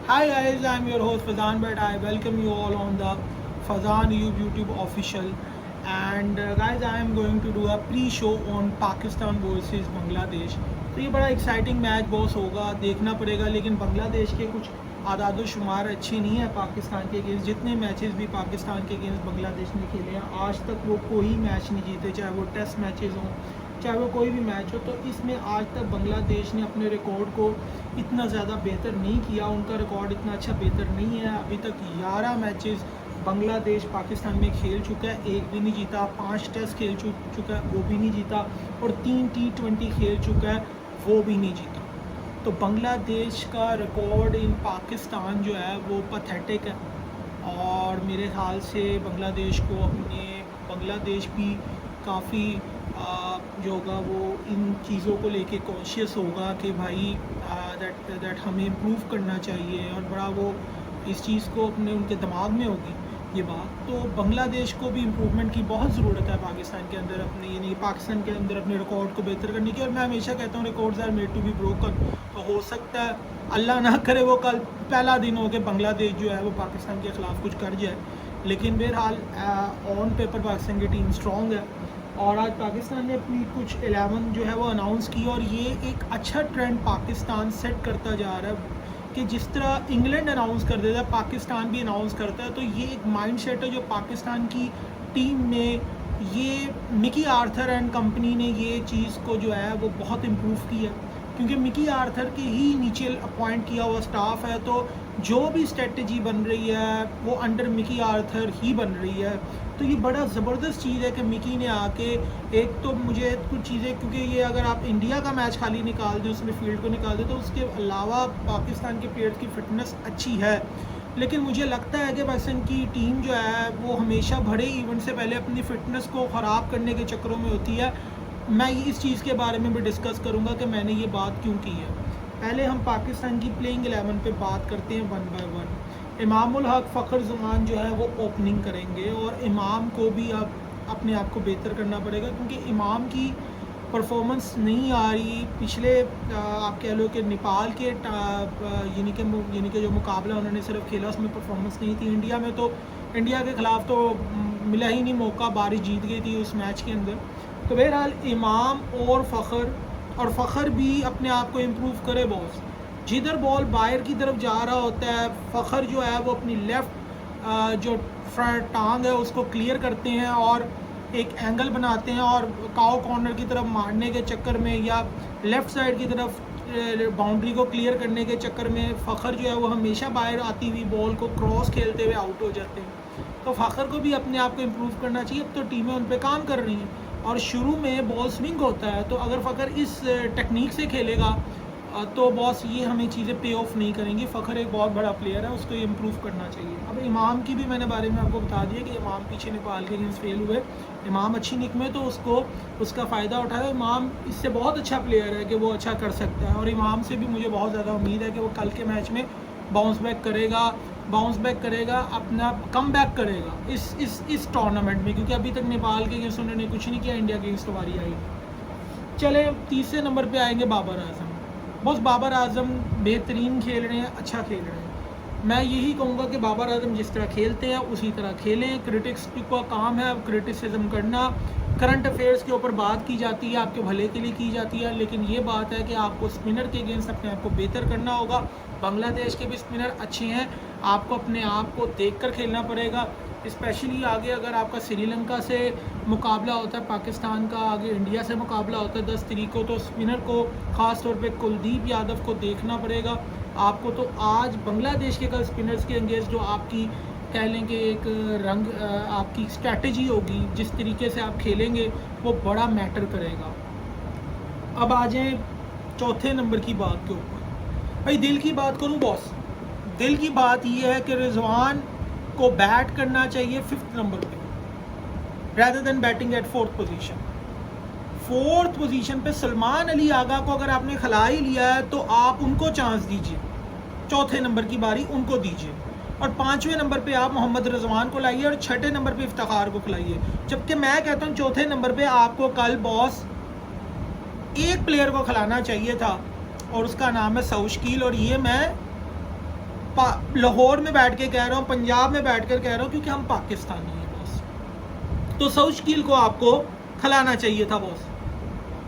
Hi guys, I'm your host Fazan, but I welcome you all on the Fazan YouTube official. And guys, I am going to do a pre-show on Pakistan versus Bangladesh. तो ये बड़ा exciting match boss होगा, देखना पड़ेगा. लेकिन बांग्लादेश के कुछ आदाद शुमार अच्छे नहीं है पाकिस्तान के अगेंस्ट. जितने मैचेस भी पाकिस्तान के अगेंस्ट बांग्लादेश ने खेले हैं, आज तक वो कोई मैच नहीं जीते, चाहे वो टेस्ट मैचेस हों, चाहे वो कोई भी मैच हो. तो इसमें आज तक बांग्लादेश ने अपने रिकॉर्ड को इतना ज़्यादा बेहतर नहीं किया. उनका रिकॉर्ड इतना अच्छा बेहतर नहीं है. अभी तक 11 मैचेस बांग्लादेश पाकिस्तान में खेल चुका है, एक भी नहीं जीता. 5 टेस्ट खेल चुका है, वो भी नहीं जीता. और 3 T20 खेल चुका है, वो भी नहीं जीता. तो बांग्लादेश का रिकॉर्ड इन पाकिस्तान जो है वो पैथेटिक है. और मेरे ख्याल से बांग्लादेश भी काफ़ी जो होगा वो इन चीज़ों को लेके कॉन्शियस होगा कि भाई दैट हमें इम्प्रूव करना चाहिए. और बड़ा वो इस चीज़ को उनके दिमाग में होगी ये बात. तो बांग्लादेश को भी इम्प्रूवमेंट की बहुत ज़रूरत है पाकिस्तान के अंदर, पाकिस्तान के अंदर अपने रिकॉर्ड को बेहतर करने की. और मैं हमेशा कहता हूँ records are made to be broken. तो हो सकता है अल्लाह ना करे वो कल पहला दिन हो कि बांग्लादेश जो है वो पाकिस्तान के ख़िलाफ़ कुछ कर जाए. लेकिन बहरहाल ऑन पेपर पाकिस्तान की टीम स्ट्रॉन्ग है. और आज पाकिस्तान ने अपनी कुछ 11 जो है वो अनाउंस की. और ये एक अच्छा ट्रेंड पाकिस्तान सेट करता जा रहा है कि जिस तरह इंग्लैंड अनाउंस कर देता है, पाकिस्तान भी अनाउंस करता है. तो ये एक माइंडसेट है जो पाकिस्तान की टीम में, ये मिकी आर्थर एंड कंपनी ने ये चीज़ को जो है वो बहुत इम्प्रूव किया. क्योंकि मिकी आर्थर के ही नीचे अपॉइंट किया हुआ स्टाफ है. तो जो भी स्ट्रेटजी बन रही है वो अंडर मिकी आर्थर ही बन रही है. तो ये बड़ा ज़बरदस्त चीज़ है कि मिकी ने आके, एक तो मुझे कुछ चीज़ें, क्योंकि ये अगर आप इंडिया का मैच खाली निकाल दें, उसमें फील्ड को निकाल दें, तो उसके अलावा पाकिस्तान के प्लेयर्स की फ़िटनेस अच्छी है. लेकिन मुझे लगता है कि पाकिस्तान की टीम जो है वो हमेशा बड़े इवेंट से पहले अपनी फ़िटनेस को ख़राब करने के चक्करों में होती है. मैं इस चीज़ के बारे में भी डिस्कस करूँगा कि मैंने ये बात क्यों की है. पहले हम पाकिस्तान की प्लेइंग 11 पे बात करते हैं one by one. Imamul Haq Fakhar ज़मान जो है वो ओपनिंग करेंगे. और इमाम को भी अब अपने आप को बेहतर करना पड़ेगा, क्योंकि इमाम की परफॉर्मेंस नहीं आ रही. पिछले आप कह लो कि नेपाल के यानी कि जो मुकाबला उन्होंने सिर्फ खेला उसमें परफॉर्मेंस नहीं थी. इंडिया में तो इंडिया के ख़िलाफ़ तो मिला ही नहीं मौका, बारिश जीत गई थी उस मैच के अंदर. तो बहरहाल इमाम और फ़खर भी अपने आप को इम्प्रूव करे बॉस. जिधर बॉल बाहर की तरफ जा रहा होता है, फ़खर जो है वो अपनी लेफ़्ट जो फ्रंट टांग है उसको क्लियर करते हैं और एक एंगल बनाते हैं. और काओ कॉर्नर की तरफ मारने के चक्कर में या लेफ़्ट साइड की तरफ बाउंड्री को क्लियर करने के चक्कर में फ़खर जो है वो हमेशा बाहर आती हुई बॉल को क्रॉस खेलते हुए आउट हो जाते हैं. तो फ़खर को भी अपने आप को इम्प्रूव करना चाहिए. अब तो टीमें उन पर काम कर रही हैं. और शुरू में बॉल स्विंग होता है, तो अगर फ़खर इस टेक्निक से खेलेगा तो बॉस ये हमें चीज़ें पे ऑफ नहीं करेंगी. फ़खर एक बहुत बड़ा प्लेयर है, उसको ये इम्प्रूव करना चाहिए. अब इमाम की भी मैंने बारे में आपको बता दिया कि इमाम पीछे नेपाल के अगेंस्ट फेल हुए. इमाम अच्छी निक में, तो उसका फ़ायदा उठाया. इमाम इससे बहुत अच्छा प्लेयर है कि वो अच्छा कर सकता है. और इमाम से भी मुझे बहुत ज़्यादा उम्मीद है कि वो कल के मैच में बाउंस बैक करेगा, अपना कम बैक करेगा इस टूर्नामेंट में. क्योंकि अभी तक नेपाल के अगेंस्ट उन्होंने कुछ नहीं किया, इंडिया के अगेंस्ट बारी आई. चले तीसरे नंबर पे आएंगे बाबर आजम. बस बाबर आजम बेहतरीन खेल रहे हैं, अच्छा खेल रहे हैं. मैं यही कहूँगा कि बाबर आजम जिस तरह खेलते हैं उसी तरह खेलें. क्रिटिक्स का काम है क्रिटिसिज्म करना. करंट अफेयर्स के ऊपर बात की जाती है, आपके भले के लिए की जाती है. लेकिन ये बात है कि आपको स्पिनर के अगेंस्ट अपने आप को बेहतर करना होगा. बांग्लादेश के भी स्पिनर अच्छे हैं, आपको अपने आप को देख कर खेलना पड़ेगा. स्पेशली आगे अगर आपका श्रीलंका से मुकाबला होता है पाकिस्तान का, आगे इंडिया से मुकाबला होता है 10 तारीख को, तो स्पिनर को ख़ास तौर पे कुलदीप यादव को देखना पड़ेगा आपको. तो आज बांग्लादेश के कल स्पिनर्स के अगेंस्ट जो आपकी कह लें कि एक आपकी स्ट्रैटेजी होगी, जिस तरीके से आप खेलेंगे वो बड़ा मैटर करेगा. अब आ जाएँ चौथे नंबर की बात के ऊपर. भाई दिल की बात करूँ बॉस, दिल की बात ये है कि रिजवान को बैट करना चाहिए 5th नंबर पे rather than batting at 4th position. 4th position पे सलमान अली आगा को अगर आपने खिला ही लिया है तो आप उनको चांस दीजिए. चौथे नंबर की बारी उनको दीजिए. और 5वें नंबर पे आप मोहम्मद रिजवान को लाइए और 6ठे नंबर पे इफ्तिखार को खिलाइए. जबकि मैं कहता हूँ चौथे नंबर पे आपको कल बॉस एक प्लेयर को खिलाना चाहिए था और उसका नाम है सऊशकील. और ये मैं लाहौर में बैठ के कह रहा हूँ, पंजाब में बैठ कर कह रहा हूँ, क्योंकि हम पाकिस्तानी हैं बॉस। तो सऊद शकील को आपको खिलाना चाहिए था बॉस,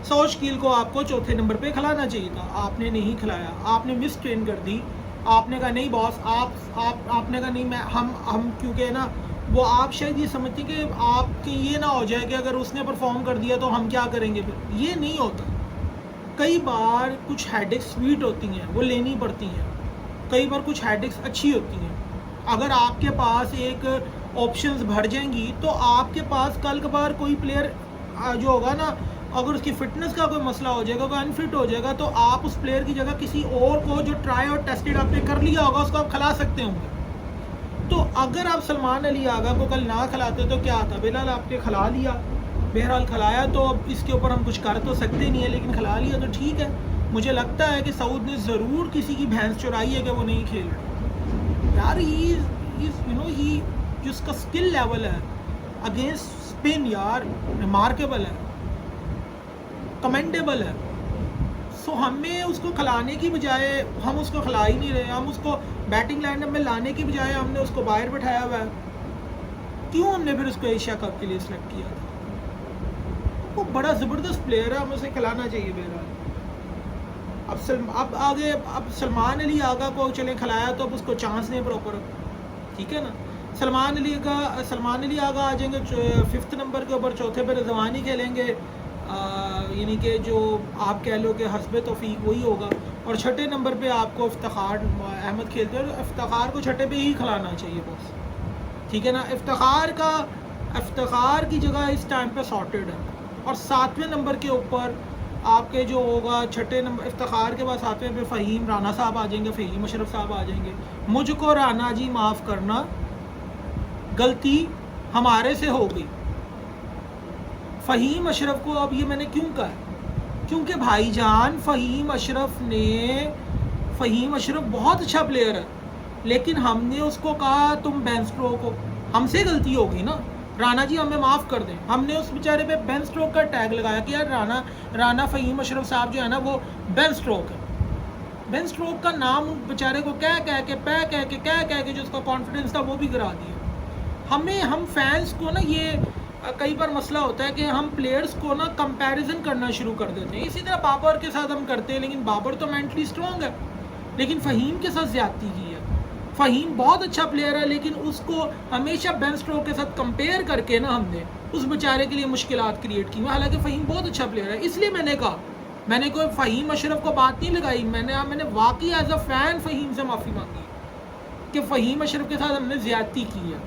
सऊद शकील को आपको चौथे नंबर पे खिलाना चाहिए था, आपने नहीं खिलाया, आपने मिस ट्रेन कर दी। आपने कहा नहीं बॉस, आपने कहा नहीं मैं हम क्योंकि ना वो आप शायद ये समझते कि आपके ये ना हो जाए कि अगर उसने परफॉर्म कर दिया तो हम क्या करेंगे, फिर ये नहीं होता। कई बार कुछ हेडेक्स स्वीट होती हैं, वो लेनी पड़ती हैं, कई बार कुछ हेडेक्स अच्छी होती हैं। अगर आपके पास एक ऑप्शंस भर जाएंगी तो आपके पास कल के बार कोई प्लेयर जो होगा ना, अगर उसकी फिटनेस का कोई मसला हो जाएगा, कोई अनफिट हो जाएगा, तो आप उस प्लेयर की जगह किसी और को जो ट्राई और टेस्टेड आपने कर लिया होगा उसको आप खिला सकते होंगे। तो अगर आप सलमान अली आगा को कल ना खिलाते तो क्या था, बिलाल आपने खिला लिया, बहरहाल खिलाया, तो अब इसके ऊपर हम कुछ कर तो सकते नहीं है, लेकिन खिला लिया तो ठीक है। मुझे लगता है कि सऊद ने ज़रूर किसी की भैंस चुराई है कि वो नहीं खेल रहा यार। ही जिसका स्किल लेवल है अगेंस्ट स्पिन यार रिमार्केबल है, कमेंडेबल है। सो हमें उसको खिलाने की बजाय, हम उसको खिला ही नहीं रहे, हम उसको बैटिंग लाइनअप में लाने की बजाय हमने उसको बाहर बैठाया हुआ है। क्यों हमने फिर उसको एशिया कप के लिए सिलेक्ट किया था? वो बड़ा ज़बरदस्त प्लेयर है, हमें उसे खिलाना चाहिए बहरहाल। अब सलमान अली आगा को चले खिलाया तो अब उसको चांस नहीं प्रॉपर, ठीक है ना। सलमान अली आगा आ जाएंगे 5th नंबर के ऊपर, चौथे पे रिजवानी खेलेंगे, यानी कि जो आप कह लो कि हस्बे तौफीक वही होगा, और छठे नंबर पे आपको इफ्तिखार अहमद खेलते हैं। इफ्तिखार को छठे पे ही खिलाना चाहिए बॉस, ठीक है ना। इफ्तिखार की जगह इस टाइम पे सॉर्टेड है। और 7वें नंबर के ऊपर आपके जो होगा, छठे नंबर इफ्तिखार के बाद 7वें पे फ़हीम राना साहब आ जाएंगे, फ़हीम अशरफ साहब आ जाएंगे। मुझको राना जी माफ़ करना, गलती हमारे से हो गई। फ़हीम अशरफ को अब ये मैंने क्यों कहा, क्योंकि भाईजान फ़हीम अशरफ बहुत अच्छा प्लेयर है, लेकिन हमने उसको कहा तुम बेन स्ट्रोक हो, हमसे गलती हो गई ना, राना जी हमें माफ़ कर दें। हमने उस बेचारे पे बेन स्ट्रोक का टैग लगाया कि यार राना फ़हीम अशरफ साहब जो है ना वो बेन स्ट्रोक है। बेन स्ट्रोक का नाम बेचारे को कह के जो उसका कॉन्फिडेंस था वो भी गिरा दिया। हम फैंस को ना ये कई बार मसला होता है कि हम प्लेयर्स को ना कंपैरिजन करना शुरू कर देते हैं। इसी तरह बाबर के साथ हम करते हैं, लेकिन बाबर तो मेंटली स्ट्रॉन्ग है, लेकिन फ़हीम के साथ ज़्यादती की है। फ़हीम बहुत अच्छा प्लेयर है, लेकिन उसको हमेशा बेन स्ट्रोक के साथ कंपेयर करके ना हमने उस बेचारे के लिए मुश्किलात क्रिएट की। हालांकि फ़हीम बहुत अच्छा प्लेयर है, इसलिए मैंने कहा, मैंने कोई फ़हीम अशरफ को बात नहीं लगाई, मैंने वाकई एज अ फ़ैन फ़हीम से माफ़ी मांगी कि फ़हीम अशरफ के साथ हमने ज़्यादती की है।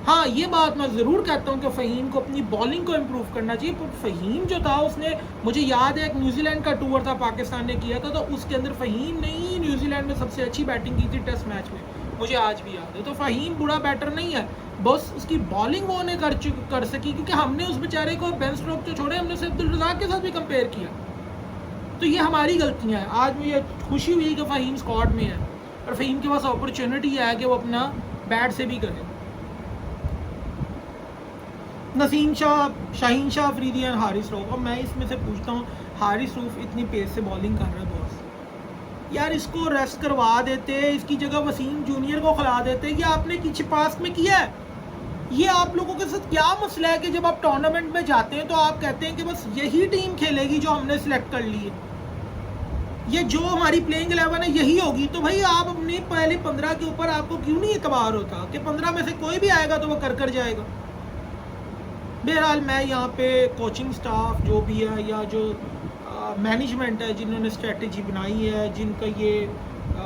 हाँ, ये बात मैं ज़रूर कहता हूँ कि फ़हीम को अपनी बॉलिंग को इम्प्रूव करना चाहिए। पर फ़हीम जो था उसने, मुझे याद है एक न्यूजीलैंड का टूर था पाकिस्तान ने किया था, तो उसके अंदर फ़हीम ने ही न्यूजीलैंड में सबसे अच्छी बैटिंग की थी टेस्ट मैच में, मुझे आज भी याद है। तो फ़हीम बुरा बैटर नहीं है, बस उसकी बॉलिंग वो ने कर सकी, क्योंकि हमने उस बेचारे को बेन स्ट्रोक तो छोड़े, हमने उसे अब्दुल रज़ाक के साथ भी कंपेयर किया। तो ये हमारी गलतियाँ हैं। आज मुझे खुशी हुई कि फ़हीम स्क्वाड में है और फ़हीम के पास अपॉर्चुनिटी है कि वो अपना बैट से भी करे। नसीम शाह, शाहीन शाह अफरीदी और हारिस रऊफ। अब मैं इसमें से पूछता हूँ, हारिस रऊफ इतनी पेस से बॉलिंग कर रहा है बॉस, यार इसको रेस्ट करवा देते, इसकी जगह वसीम जूनियर को खिला देते। ये आपने किसी पास में किया है? ये आप लोगों के साथ क्या मसला है कि जब आप टूर्नामेंट में जाते हैं तो आप कहते हैं कि बस यही टीम खेलेगी जो हमने सिलेक्ट कर ली है, ये जो हमारी प्लेइंग 11 है यही होगी। तो भाई आप अपने पहले 15 के ऊपर आपको क्यों नहीं एतबार होता कि 15 में से कोई भी आएगा तो वो कर जाएगा। बहरहाल मैं यहाँ पे कोचिंग स्टाफ जो भी है या जो मैनेजमेंट है जिन्होंने स्ट्रेटजी बनाई है, जिनका ये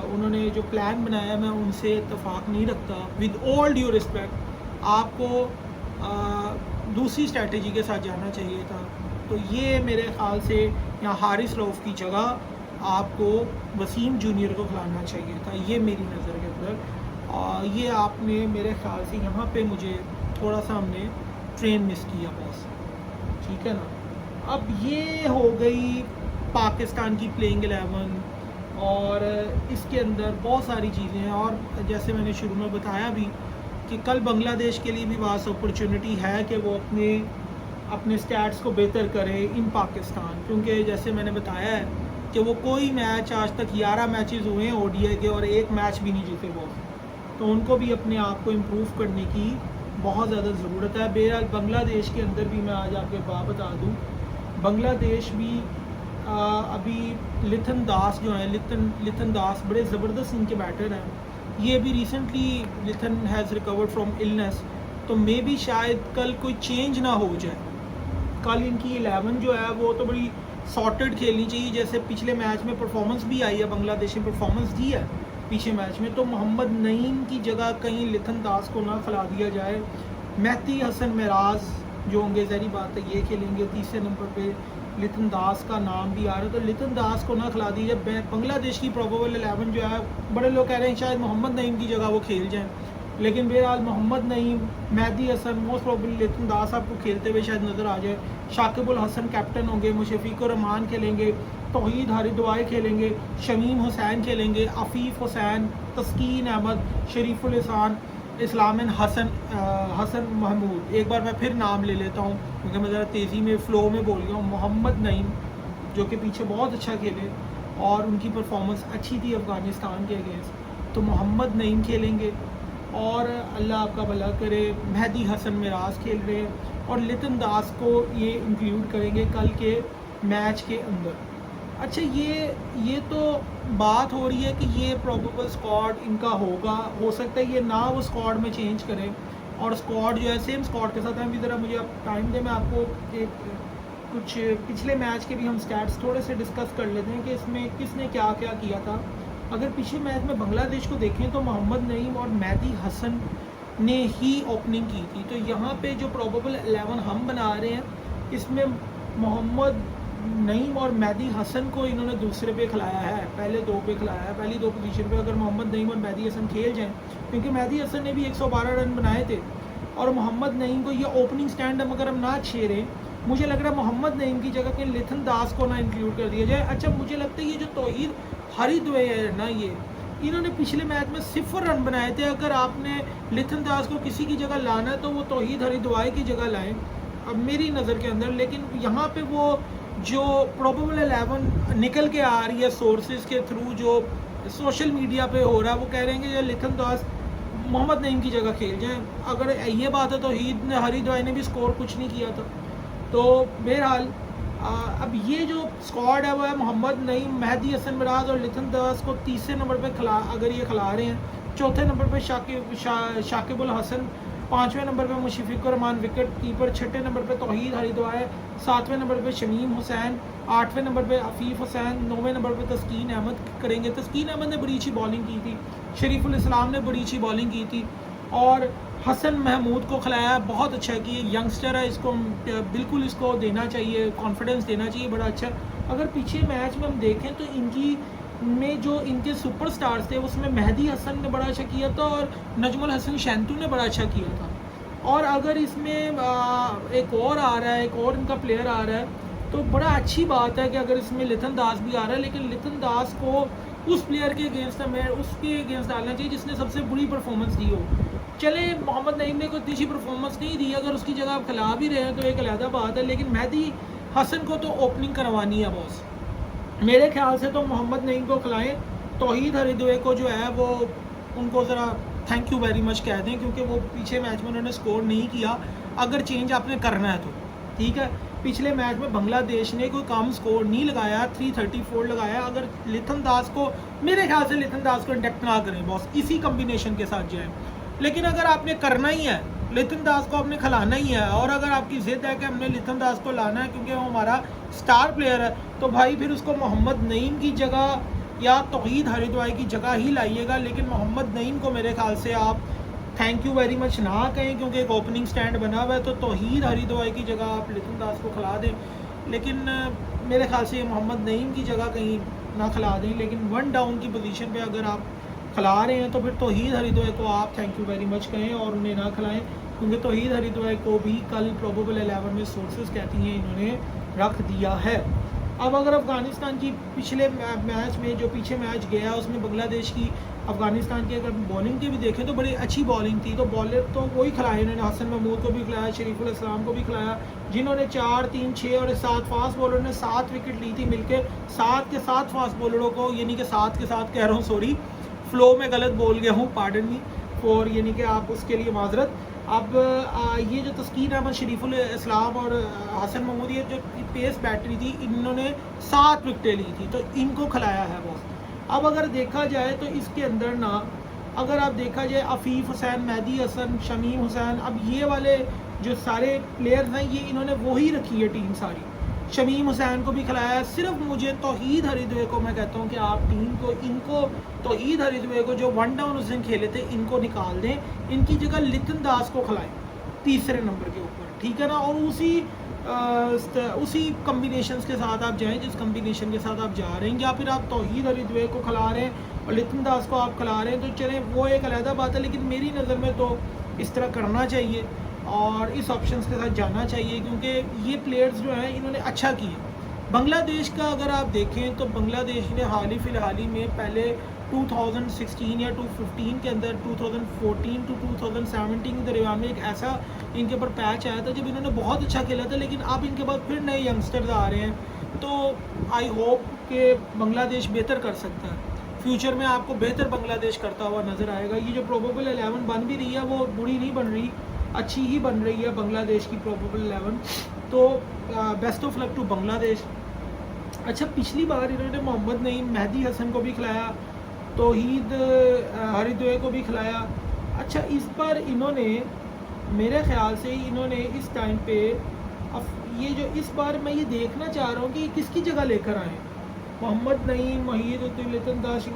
उन्होंने जो प्लान बनाया, मैं उनसे इत्तेफाक नहीं रखता। विद ऑल ड्यू रिस्पेक्ट, आपको दूसरी स्ट्रेटजी के साथ जाना चाहिए था। तो ये मेरे ख़्याल से यहाँ हारिस रऊफ की जगह आपको वसीम जूनियर को खिलाना चाहिए था, ये मेरी नज़र के अंदर। ये आपने मेरे ख़्याल से यहाँ पे मुझे थोड़ा सा हमने ट्रेन मिस किया बॉस, ठीक है ना। अब ये हो गई पाकिस्तान की प्लेइंग 11 और इसके अंदर बहुत सारी चीज़ें हैं। और जैसे मैंने शुरू में बताया भी कि कल बांग्लादेश के लिए भी वास अपॉर्चुनिटी है कि वो अपने स्टैट्स को बेहतर करे इन पाकिस्तान, क्योंकि जैसे मैंने बताया है कि वो कोई मैच आज तक 11 मैचेस हुए हैं ओडीआई के और एक मैच भी नहीं जीते वो, तो उनको भी अपने आप को इम्प्रूव करने की बहुत ज़्यादा ज़रूरत है। बहरहाल बांग्लादेश के अंदर भी मैं आज आपके बात बता दूँ, बांग्लादेश भी अभी लिथन दास जो हैं, लिथन दास बड़े ज़बरदस्त इनके बैटर हैं। ये भी recently Latham has recovered from illness, तो मे भी शायद कल कोई चेंज ना हो जाए। कल इनकी 11 जो है वो तो बड़ी सॉर्टेड खेलनी चाहिए, जैसे पिछले मैच में परफॉर्मेंस भी आई है, बांग्लादेश ने परफॉर्मेंस दी है पीछे मैच में, तो मोहम्मद नईम की जगह कहीं लिथन दास को ना खिला दिया जाए। मेहदी हसन मिराज जो होंगे, ज़ाहिर बात है ये खेलेंगे। तीसरे नंबर पे लिथन दास का नाम भी आ रहा है, तो लिथन दास को ना खिला दी जाए। बांग्लादेश की प्रोबेबल 11 जो है, बड़े लोग कह रहे हैं शायद मोहम्मद नईम की जगह वो खेल जाएँ, लेकिन बहरहाल मोहम्मद नईम, मेहदी हसन, मोस्ट प्रोबेबली लिथन दास आपको खेलते हुए शायद नज़र आ जाए। शाकिबुल हसन कैप्टन होंगे, मुशफ़िकुर रहमान खेलेंगे, तौहीद हरिद्वाई खेलेंगे, शमीम हुसैन खेलेंगे, अफ़ीफ़ हुसैन, तस्कीन अहमद, शरीफुल इसान, इस्लामिन हसन महमूद। एक बार मैं फिर नाम ले लेता हूँ क्योंकि मैं ज़रा तेज़ी में फ़्लो में बोल गया हूँ। मोहम्मद नईम जो कि पीछे बहुत अच्छा खेले और उनकी परफॉर्मेंस अच्छी थी अफ़गानिस्तान के अगेंस्ट, तो मोहम्मद नईम खेलेंगे। और अल्लाह आपका भला करे, मेहदी हसन मिराज खेल रहे हैं और लिथन दास को ये इंक्लूड करेंगे कल के मैच के अंदर। अच्छा, ये तो बात हो रही है कि ये प्रोबेबल स्क्वाड इनका होगा, हो सकता है ये ना वो स्क्वाड में चेंज करें और स्क्वाड जो है सेम स्क्वाड के साथ है। अभी ज़रा मुझे आप टाइम दें, मैं आपको एक कुछ पिछले मैच के भी हम स्टैट्स थोड़े से डिस्कस कर लेते हैं कि इसमें किसने क्या क्या किया था। अगर पिछले मैच में बांग्लादेश को देखें तो मोहम्मद नईम और मेहदी हसन ने ही ओपनिंग की थी, तो यहाँ पे जो प्रोबेबल 11 हम बना रहे हैं, इसमें मोहम्मद नईम और मेहदी हसन को इन्होंने दूसरे पे खिलाया है, पहले दो पे खिलाया है। पहली दो पोजीशन पे अगर मोहम्मद नईम और मेहदी हसन खेल जाएं, क्योंकि मेहदी हसन ने भी 112 रन बनाए थे और मोहम्मद नईम को ये ओपनिंग स्टैंड अगर हम ना छेड़ें, मुझे लग रहा है मोहम्मद नईम की जगह के लिथन दास को ना इंक्लूड कर दिया जाए। अच्छा, मुझे लगता है ये जो तौहीद हरिद्वाई है ना, ये इन्होंने पिछले मैच में 0 रन बनाए थे। अगर आपने लिथन दास को किसी की जगह लाना है तो वो तौहीद हरिद्वाई की जगह लाएं, अब मेरी नज़र के अंदर। लेकिन यहाँ पे वो जो प्रोबेबल 11 निकल के आ रही है सोर्सेज के थ्रू, जो सोशल मीडिया पे हो रहा है, वो कह रहे हैं कि लिथन दास मोहम्मद नईम की जगह खेल जाएँ। अगर ये बात है तो हरिद्वाई ने भी स्कोर कुछ नहीं किया था। तो बहरहाल अब ये जो स्क्वाड है वो है मोहम्मद नईम, मेहदी हसन मिराज और लिथन दास को तीसरे नंबर पे अगर ये खिला रहे हैं। चौथे नंबर पे शाकिबुल हसन, पाँचवें नंबर पे मुशफ़िकुर रहमान विकेट कीपर, छठे नंबर पे तौहीद हरिद्वाई, सातवें नंबर पे शमीम हुसैन, आठवें नंबर पे अफ़ीफ़ हुसैन, नौवें नंबर पे तस्कीन अहमद करेंगे। तस्कीन अहमद ने बड़ी अच्छी बॉलिंग की थी, शरीफुल इस्लाम ने बड़ी अच्छी बॉलिंग की थी और हसन महमूद को खिलाया, बहुत अच्छा कि ये यंगस्टर है, इसको बिल्कुल इसको देना चाहिए, कॉन्फिडेंस देना चाहिए, बड़ा अच्छा। अगर पीछे मैच में हम देखें तो इनकी में जो इनके सुपरस्टार्स थे उसमें मेहदी हसन ने बड़ा अच्छा किया था और नजमुल हसन शैंतू ने बड़ा अच्छा किया था। और अगर इसमें एक और आ रहा है, एक और इनका प्लेयर आ रहा है, तो बड़ा अच्छी बात है कि अगर इसमें लिथन दास भी आ रहा है, लेकिन लिथन दास को उस प्लेयर के अगेंस्ट में उसके अगेंस्ट डालना चाहिए जिसने सबसे बुरी परफॉर्मेंस दी हो। चले मोहम्मद नईम ने कोई अच्छी परफॉर्मेंस नहीं दी, अगर उसकी जगह आप खिला भी रहे हैं तो एक अलग बात है, लेकिन मेहदी हसन को तो ओपनिंग करवानी है बॉस। मेरे ख्याल से तो मोहम्मद नईम को खिलाएं, तौहीद हरिद्वाई को जो है वो उनको ज़रा थैंक यू वेरी मच कह दें, क्योंकि वो पीछे मैच में उन्होंने स्कोर नहीं किया। अगर चेंज आपने करना है तो ठीक है। पिछले मैच में बांग्लादेश ने कोई कम स्कोर नहीं लगाया, 334 लगाया। अगर लिथन दास को, मेरे ख्याल से लिथन दास को इंडक्ट ना करें बॉस, इसी कम्बिनेशन के साथ जाएँ। लेकिन अगर आपने करना ही है, लिथन दास को आपने खिलाना ही है, और अगर आपकी ज़िद है कि हमने लिथन दास को लाना है क्योंकि वो हमारा स्टार प्लेयर है, तो भाई फिर उसको मोहम्मद नईम की जगह या तौहीद हरिद्वाई की जगह ही लाइएगा। लेकिन मोहम्मद नईम को मेरे ख्याल से आप थैंक यू वेरी मच ना कहें, क्योंकि एक ओपनिंग स्टैंड बना हुआ है, तो तौहीद हरिद्वाई की जगह आप लिथन दास को खिला दें। लेकिन मेरे ख्याल से मोहम्मद नईम की जगह कहीं ना खिला दें। लेकिन 1 डाउन की पोजीशन पे अगर आप खिला रहे हैं तो फिर तौहीद हरिद्वाई को आप थैंक यू वेरी मच कहें और उन्हें ना खिलाएं, क्योंकि तौहीद हरिद्वाई को भी कल प्रोबेबल 11 में सोर्सेज कहती हैं इन्होंने रख दिया है। अब अगर अफ़गानिस्तान की पिछले मैच में जो पीछे मैच गया उसमें बांग्लादेश की अफ़गानिस्तान की अगर बॉलिंग की भी देखें तो बड़ी अच्छी बॉलिंग थी, तो बॉलर तो वही खिलाए इन्होंने, हसन महमूद को भी खिलाया, शरीफुल इस्लाम को भी खिलाया, जिन्होंने 4, 3, 6 और 7 फास्ट बॉलर ने 7 विकेट ली थी मिलके। 7 के 7 फास्ट बॉलरों को, यानी कि 7 के 7 कह रहा हूँ, सॉरी फ्लो में गलत बोल गया हूँ, पार्डन मी फॉर, यानी कि आप उसके लिए माजरत। अब ये जो तस्कीन अहमद, शरीफुल इस्लाम और हसन महमूद, ये जो पेस बैटरी थी, इन्होंने 7 विकेटें ली थी, तो इनको खिलाया है बॉस। अब अगर देखा जाए तो इसके अंदर ना, अगर आप देखा जाए अफ़ीफ़ हुसैन, मेहदी हसन, शमीम हुसैन, अब ये वाले जो सारे प्लेयर्स हैं ये इन्होंने वही रखी है टीम सारी। शमीम हुसैन को भी खिलाया है। सिर्फ मुझे तौहीद हरिद्वे को मैं कहता हूँ कि आप टीम को, इनको तौहीद हरिद्वे को जो 1 डाउन उस दिन खेले थे, इनको निकाल दें, इनकी जगह लितन दास को खिलाएं तीसरे नंबर के ऊपर, ठीक है ना। और उसी कम्बिनेशंस के साथ आप जाएं जिस कम्बिनेशन के साथ आप जा रहे हैं, या फिर आप तौहीद हरिद्वे को खिला रहे हैं और लितन दास को आप खिला रहे हैं, तो चले वो एक अलहदा बात है, लेकिन मेरी नज़र में तो इस तरह करना चाहिए और इस ऑप्शंस के साथ जाना चाहिए, क्योंकि ये प्लेयर्स जो हैं इन्होंने अच्छा किया। बांग्लादेश का अगर आप देखें तो बांग्लादेश ने हाल ही में पहले 2016 या 2015 के अंदर 2014 टू 2017 के दरमियान में एक ऐसा इनके ऊपर पैच आया था जब इन्होंने बहुत अच्छा खेला था, लेकिन अब इनके बाद फिर नए यंगस्टर्स आ रहे हैं, तो आई होप कि बांग्लादेश बेहतर कर सकता है। फ्यूचर में आपको बेहतर बांग्लादेश करता हुआ नज़र आएगा। ये जो प्रोबेबल 11 बन भी रही है वो बुरी नहीं बन रही, अच्छी ही बन रही है बांग्लादेश की प्रोबेबल 11, तो best of luck to Bangladesh. अच्छा, पिछली बार इन्होंने मोहम्मद नईम, मेहदी हसन को भी खिलाया, तौहीद हरिद्वे को भी खिलाया। अच्छा, इस बार इन्होंने मेरे ख्याल से इन्होंने इस टाइम पे, अब ये जो इस बार मैं ये देखना चाह रहा हूँ कि किसकी जगह लेकर आए, मोहम्मद नईम, लितन दास,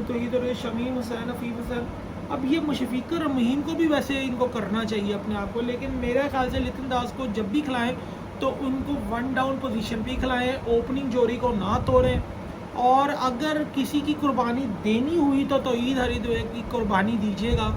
तौहीद और शमीम हुसैन, अफ़ीफ़ हुसैन। अब ये मुशफ़िक़ और मुहीम को भी वैसे इनको करना चाहिए अपने आप को, लेकिन मेरे ख्याल से लितन दास को जब भी खिलाएं तो उनको 1 डाउन पोजीशन पे खिलाएं, ओपनिंग जोड़ी को ना तोड़ें, और अगर किसी की कुर्बानी देनी हुई तो तौहीद हरिद्वे की कुर्बानी दीजिएगा,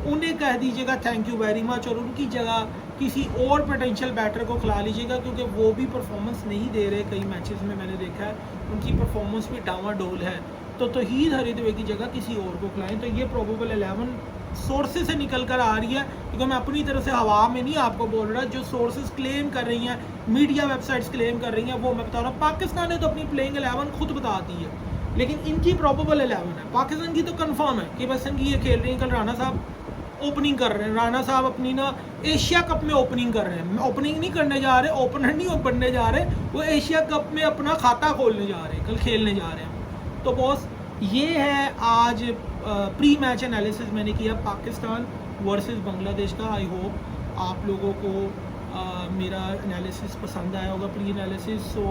उन्हें कह दीजिएगा थैंक यू वेरी मच, और उनकी जगह किसी और पोटेंशियल बैटर को खिला लीजिएगा, क्योंकि वो भी परफॉर्मेंस नहीं दे रहे। कई मैचेस में मैंने देखा है उनकी परफॉर्मेंस भी डावाडोल है, तो तौहीद हरिद्वे की जगह किसी और को खिलाएं। तो ये प्रोबेबल 11 सोर्सेज से निकल कर आ रही है, क्योंकि मैं अपनी तरफ से हवा में नहीं आपको बोल रहा, जो सोर्सेज क्लेम कर रही हैं, मीडिया वेबसाइट्स क्लेम कर रही हैं, वो मैं बता रहा हूँ। पाकिस्तान ने तो अपनी प्लेइंग 11 खुद बता दी है, लेकिन इनकी प्रोबेबल 11 है। पाकिस्तान की तो कंफर्म है कि बस इनकी ये खेल रही हैं। कल राना साहब ओपनिंग कर रहे हैं, राना साहब अपनी ना एशिया कप में ओपनिंग कर रहे हैं। ओपनिंग नहीं करने जा रहे, ओपनर नहीं बनने जा रहे, वो एशिया कप में अपना खाता खोलने जा रहे हैं, कल खेलने जा रहे हैं। तो बॉस ये है आज प्री मैच एनालिसिस मैंने किया पाकिस्तान वर्सेस बांग्लादेश का। आई होप आप लोगों को मेरा एनालिसिस पसंद आया होगा, pre analysis. So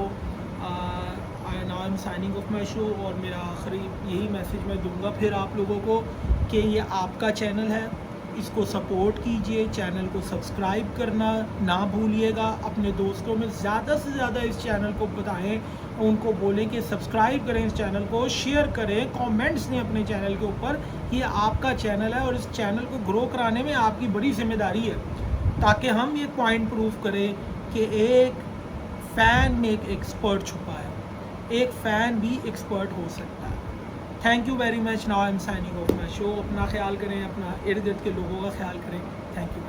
now I am signing of my show, और मेरा आखिरी यही मैसेज मैं दूंगा फिर आप लोगों को कि ये आपका चैनल है, इसको सपोर्ट कीजिए, चैनल को सब्सक्राइब करना ना भूलिएगा, अपने दोस्तों में ज़्यादा से ज़्यादा इस चैनल को बताएं, उनको बोलें कि सब्सक्राइब करें इस चैनल को, शेयर करें, कमेंट्स दें अपने चैनल के ऊपर। ये आपका चैनल है और इस चैनल को ग्रो कराने में आपकी बड़ी जिम्मेदारी है, ताकि हम ये पॉइंट प्रूव करें कि एक फ़ैन में एक एक्सपर्ट छुपा है, एक फ़ैन भी एक्सपर्ट हो सकता है। Thank you very much. Now I am signing of my show. अपना ख्याल करें, अपना इर्द गिर्द के लोगों का ख्याल करें। Thank you.